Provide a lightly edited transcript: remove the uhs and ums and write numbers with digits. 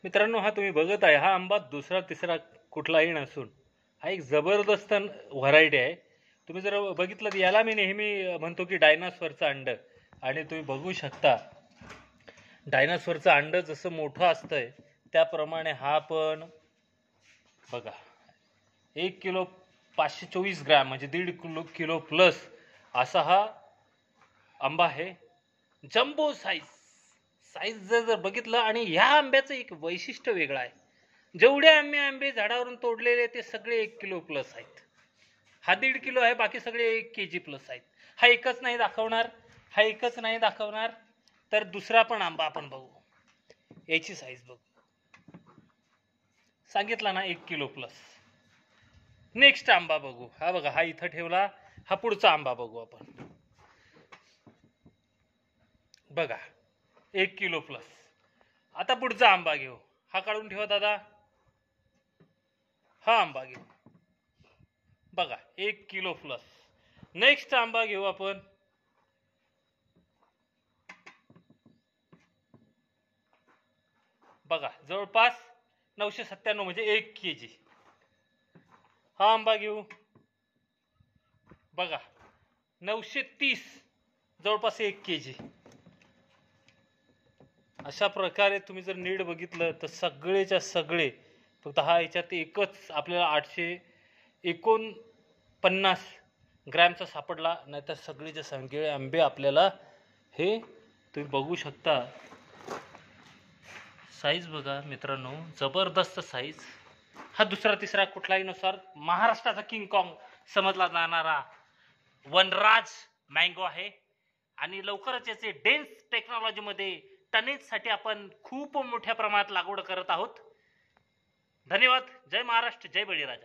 मित्रांनो, हा तुम्ही बघत आहे हा आंबा दुसरा तिसरा कुठलाही नसून हा एक जबरदस्त व्हरायटी आहे. तुम्ही जर बघितलं तर याला मी नेहमी म्हणतो की डायनासॉरचं अंड. आणि तुम्ही बघू शकता डायनासॉरचं अंड जसं मोठं असतंय त्याप्रमाणे हा पण बघा 1 किलो 524 ग्रॅम म्हणजे 1.5 किलो प्लस असा हा आंबा आहे. जम्बो साईज जर बघितलं. आणि ह्या आंब्याचं एक वैशिष्ट्य वेगळं आहे. जेवढे आंबे झाडावरून तोडलेले ते सगळे 1 किलो प्लस आहेत. हा 1.5 किलो आहे, बाकी सगळे 1 केजी प्लस आहेत. हा एकच नाही दाखवणार तर दुसरा पण आंबा आपण बघू. याची साईज बघू. सांगितला ना 1 किलो प्लस. नेक्स्ट आंबा बघू. हा बघा, हा इथं ठेवला. हा पुढचा आंबा बघू आपण. बघा 1 किलो प्लस. आता पुढचा आंबा घेऊ. हा काढून ठेवा दादा. हा आंबा घेऊ. बघा 1 किलो प्लस. नेक्स्ट आंबा घेऊ आपण. बघा जवळपास 997 म्हणजे 1 केजी. हा आंबा घेऊ. बघा 930 जवळपास 1 केजी. अशा प्रकारे तुम्ही जर नीट बघितलं तर सगळेच्या सगळे फक्त हा याच्यात एकच आपल्याला 849 ग्रॅमचा सापडला. नाहीतर सगळेचे सगळे आंबे आपल्याला हे तुम्ही बघू शकता. साईज बघा मित्रांनो, जबरदस्त साईज. हा दुसरा तिसरा कुठलाही नुसार महाराष्ट्राचा किंग कॉंग समजला जाणारा वनराज मँगो आहे. आणि लवकरच याचे डेन्स टेक्नॉलॉजीमध्ये टनेजसाठी आपण खूप मोठ्या प्रमाणात लागवड करत आहोत. धन्यवाद. जय महाराष्ट्र, जय बळीराजा.